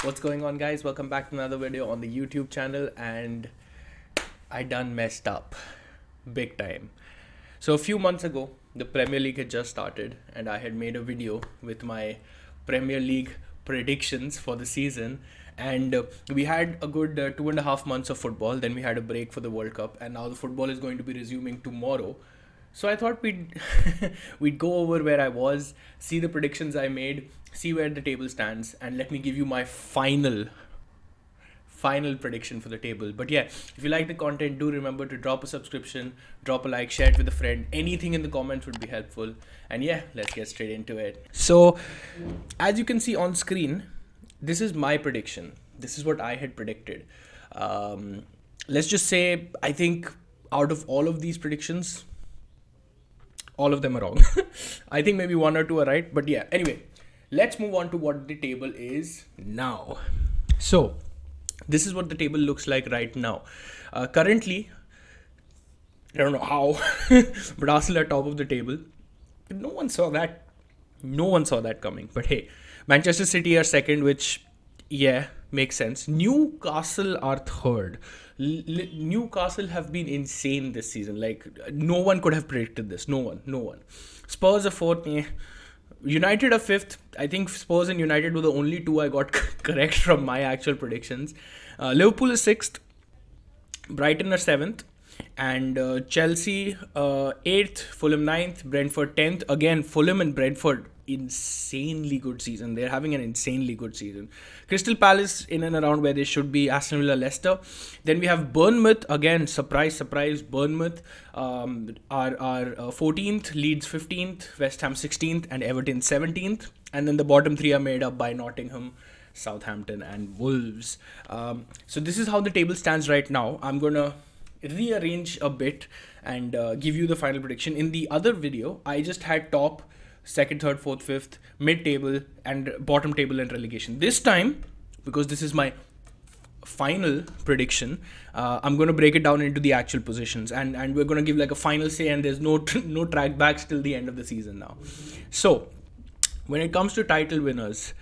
What's going on, guys? Welcome back to another video on the YouTube channel. And I done messed up big time. So a few months ago, the Premier League had just started and I had made a video with my Premier League predictions for the season. And we had a good 2.5 months of football. Then we had a break for the World Cup, and now the football is going to be resuming tomorrow. So I thought we'd we'd go over where I was, see the predictions I made, see where the table stands, and let me give you my final prediction for the table. But yeah, if you like the content, do remember to drop a subscription, drop a like, share it with a friend. Anything in the comments would be helpful. And yeah, let's get straight into it. So as you can see on screen, this is my prediction. This is what I had predicted. Let's just say I think out of all of these predictions, all of them are wrong. I think maybe one or two are right, but yeah, anyway, let's move on to what the table is now. So this is what the table looks like right now. Currently, I don't know how, but Arsenal are top of the table. No one saw that. No one saw that coming. But hey, Manchester City are second, which, yeah, makes sense. Newcastle are third. Newcastle have been insane this season. Like, no one could have predicted this. No one. Spurs are fourth. United are fifth. I think Spurs and United were the only two I got correct from my actual predictions. Liverpool is sixth. Brighton are seventh. And Chelsea 8th, Fulham 9th, Brentford 10th. Again, Fulham and Brentford, insanely good season. They're having an insanely good season. Crystal Palace in and around where they should be. Aston Villa, Leicester. Then we have Bournemouth. Again, surprise, Bournemouth are 14th, Leeds 15th, West Ham 16th, and Everton 17th. And then the bottom three are made up by Nottingham, Southampton, and Wolves. So this is how the table stands right now. I'm going to rearrange a bit and give you the final prediction. In the other video, I just had top, second, third, fourth, fifth, mid table, and bottom table and relegation. This time, because this is my final prediction, I'm going to break it down into the actual positions, and we're going to give like a final say, and there's no track backs till the end of the season now. So when it comes to title winners,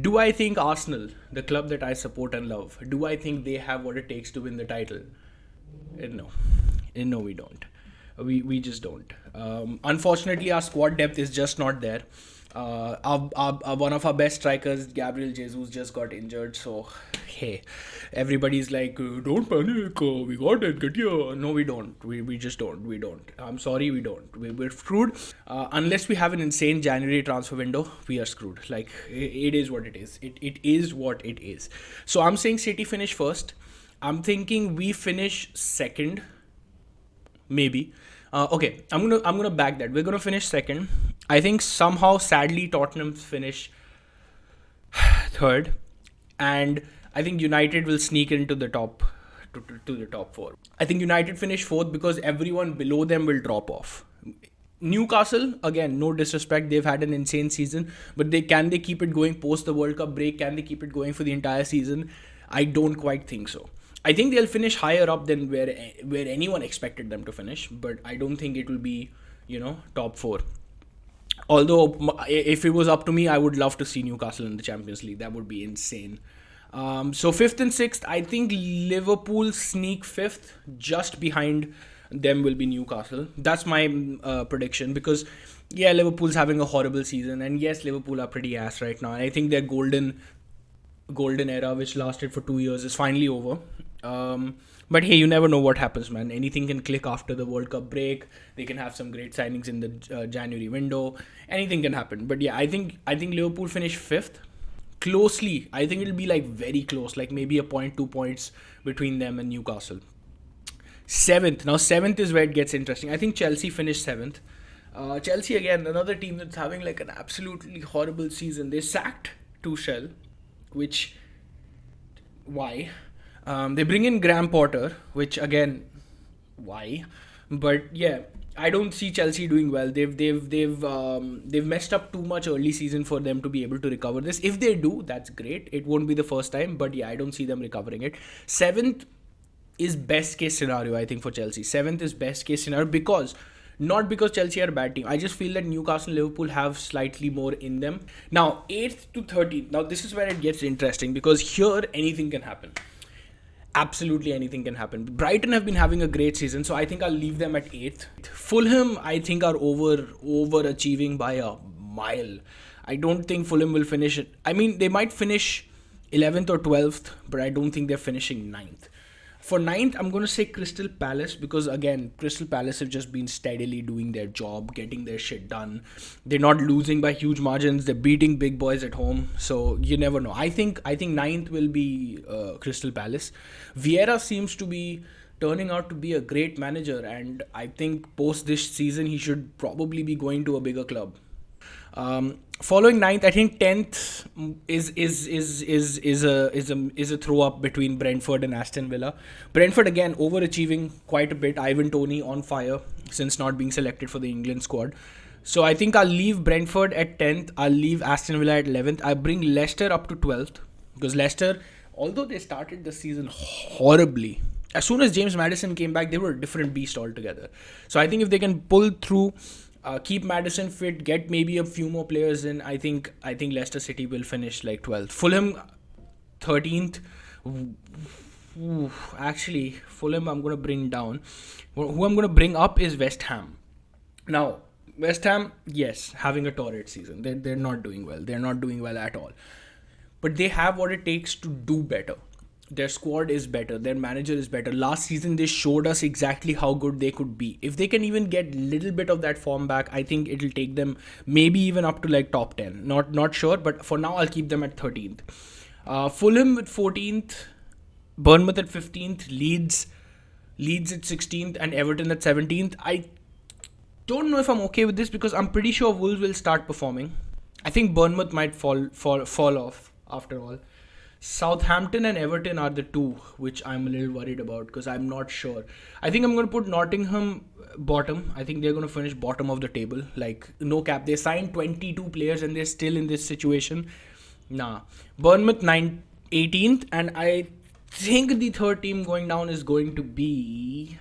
do I think Arsenal, the club that I support and love, do I think they have what it takes to win the title? No, we don't. We just don't. Unfortunately, our squad depth is just not there. One of our best strikers, Gabriel Jesus, just got injured. So, hey, everybody's like, don't panic. We got it. Get here. No, we don't. We just don't. We don't. I'm sorry, we don't. We're screwed. Unless we have an insane January transfer window, we are screwed. Like, it is what it is. It is what it is. So, I'm saying City finish first. I'm thinking we finish second, maybe. Okay, I'm gonna back that. We're gonna finish second. I think somehow, sadly, Tottenham finish third, and I think United will sneak into the top to the top four. I think United finish fourth because everyone below them will drop off. Newcastle, again, no disrespect, they've had an insane season, but they keep it going post the World Cup break? Can they keep it going for the entire season? I don't quite think so. I think they'll finish higher up than where anyone expected them to finish, but I don't think it will be, top four. Although, if it was up to me, I would love to see Newcastle in the Champions League. That would be insane. So fifth and sixth, I think Liverpool sneak fifth. Just behind them will be Newcastle. That's my prediction because, yeah, Liverpool's having a horrible season, and yes, Liverpool are pretty ass right now. And I think their golden era, which lasted for 2 years, is finally over. But hey, you never know what happens, man. Anything can click after the World Cup break. They can have some great signings in the January window. Anything can happen. But yeah, I think Liverpool finish fifth. Closely, I think it'll be like very close, like maybe a point, 2 points between them and Newcastle. Seventh. Now seventh is where it gets interesting. I think Chelsea finished seventh. Chelsea, again, another team that's having like an absolutely horrible season. They sacked Tuchel, which, why? They bring in Graham Potter, which, again, why? But yeah, I don't see Chelsea doing well. They've messed up too much early season for them to be able to recover this. If they do, that's great. It won't be the first time, but yeah, I don't see them recovering it. Seventh is best case scenario, I think, for Chelsea. Seventh is best case scenario because Not because Chelsea are a bad team. I just feel that Newcastle and Liverpool have slightly more in them. Now, 8th to 13th. Now, this is where it gets interesting because here anything can happen. Absolutely anything can happen. Brighton have been having a great season, so I think I'll leave them at 8th. Fulham, I think, are overachieving by a mile. I don't think Fulham will finish it. I mean, they might finish 11th or 12th, but I don't think they're finishing 9th. For ninth, I'm going to say Crystal Palace because, again, Crystal Palace have just been steadily doing their job, getting their shit done. They're not losing by huge margins. They're beating big boys at home. So you never know. I think ninth will be Crystal Palace. Vieira seems to be turning out to be a great manager, and I think post this season he should probably be going to a bigger club. Following ninth, I think 10th is a throw up between Brentford and Aston Villa. Brentford again overachieving quite a bit. Ivan Toney on fire since not being selected for the England squad. So I think I'll leave Brentford at 10th. I'll leave Aston Villa at 11th. I bring Leicester up to 12th because Leicester, although they started the season horribly, as soon as James Maddison came back, they were a different beast altogether. So I think if they can pull through, keep Madison fit, get maybe a few more players in, I think Leicester City will finish like 12th. Fulham 13th. Actually, Fulham I'm going to bring down. Who I'm going to bring up is West Ham. Now, West Ham, yes, having a torrid season. They're not doing well. They're not doing well at all. But they have what it takes to do better. Their squad is better. Their manager is better. Last season, they showed us exactly how good they could be. If they can even get a little bit of that form back, I think it'll take them maybe even up to like top 10. Not sure, but for now, I'll keep them at 13th. Fulham at 14th, Bournemouth at 15th, Leeds at 16th, and Everton at 17th. I don't know if I'm okay with this because I'm pretty sure Wolves will start performing. I think Bournemouth might fall off after all. Southampton and Everton are the two which I'm a little worried about because I'm not sure. I think I'm going to put Nottingham bottom. I think they're going to finish bottom of the table. Like, no cap. They signed 22 players and they're still in this situation. Nah. Bournemouth 18th, and I think the third team going down is going to be...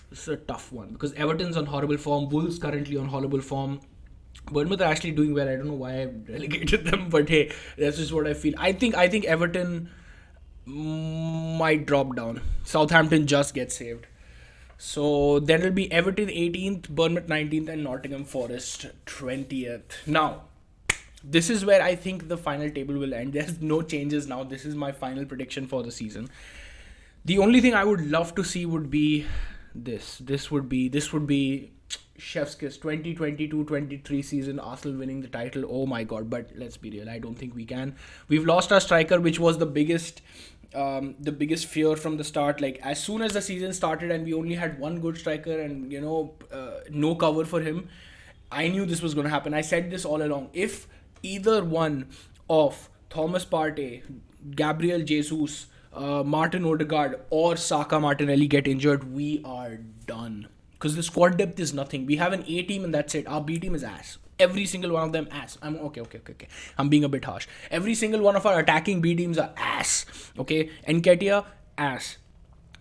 This is a tough one because Everton's on horrible form. Wolves currently on horrible form. Bournemouth are actually doing well. I don't know why I relegated them, but hey, that's just what I feel. I think Everton might drop down. Southampton just gets saved. So then it'll be Everton 18th, Bournemouth 19th, and Nottingham Forest 20th. Now, this is where I think the final table will end. There's no changes now. This is my final prediction for the season. The only thing I would love to see would be this. This would be chef's kiss. 2022-23 season, Arsenal winning the title. Oh my god, but let's be real, I don't think we can. We've lost our striker, which was the biggest fear from the start. Like, as soon as the season started and we only had one good striker and no cover for him, I knew this was going to happen. I said this all along. If either one of Thomas Partey, Gabriel Jesus, Martin Odegaard or Saka Martinelli get injured, we are done. Because the squad depth is nothing. We have an A team and that's it. Our B team is ass. Every single one of them ass. I'm okay. I'm being a bit harsh. Every single one of our attacking B teams are ass. Okay. Nketiah, ass.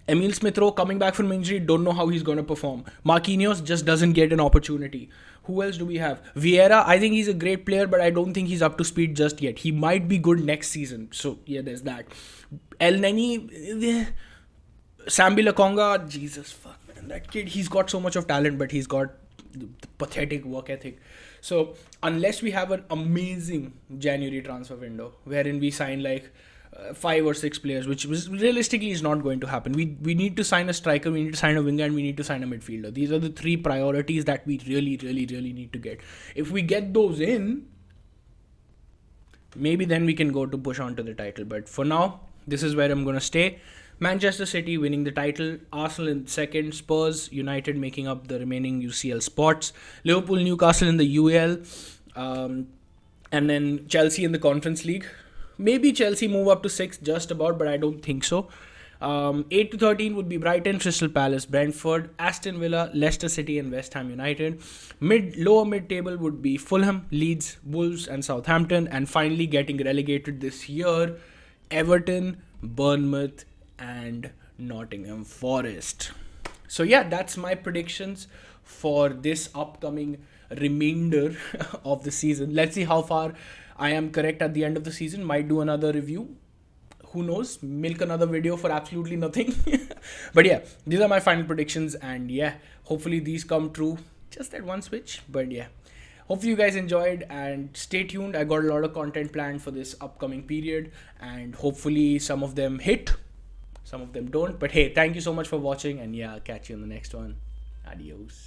Emil Smith-Rowe coming back from injury, don't know how he's going to perform. Marquinhos just doesn't get an opportunity. Who else do we have? Vieira, I think he's a great player, but I don't think he's up to speed just yet. He might be good next season. So, yeah, there's that. El Neni, Sambi Lakonga, Jesus fuck. That kid, he's got so much of talent, but he's got pathetic work ethic. So unless we have an amazing January transfer window wherein we sign like 5 or 6 players, which realistically is not going to happen. We need to sign a striker, we need to sign a winger, and we need to sign a midfielder. These are the 3 priorities that we really need to get. If we get those in, maybe then we can go to push on to the title. But for now, this is where I'm going to stay. Manchester City winning the title, Arsenal in second, Spurs, United making up the remaining UCL spots, Liverpool, Newcastle in the UEL, and then Chelsea in the Conference League. Maybe Chelsea move up to 6th just about, but I don't think so. 8 to 13 would be Brighton, Crystal Palace, Brentford, Aston Villa, Leicester City and West Ham United. Lower mid-table would be Fulham, Leeds, Wolves and Southampton. And finally getting relegated this year, Everton, Bournemouth and Nottingham Forest. So yeah, that's my predictions for this upcoming remainder of the season. Let's see how far I am correct at the end of the season. Might do another review. Who knows? Milk another video for absolutely nothing. But yeah, these are my final predictions, and yeah, hopefully these come true. Just that one switch, but yeah. Hopefully you guys enjoyed and stay tuned. I got a lot of content planned for this upcoming period, and hopefully some of them hit, some of them don't. But hey, thank you so much for watching, and yeah, I'll catch you in the next one. Adios.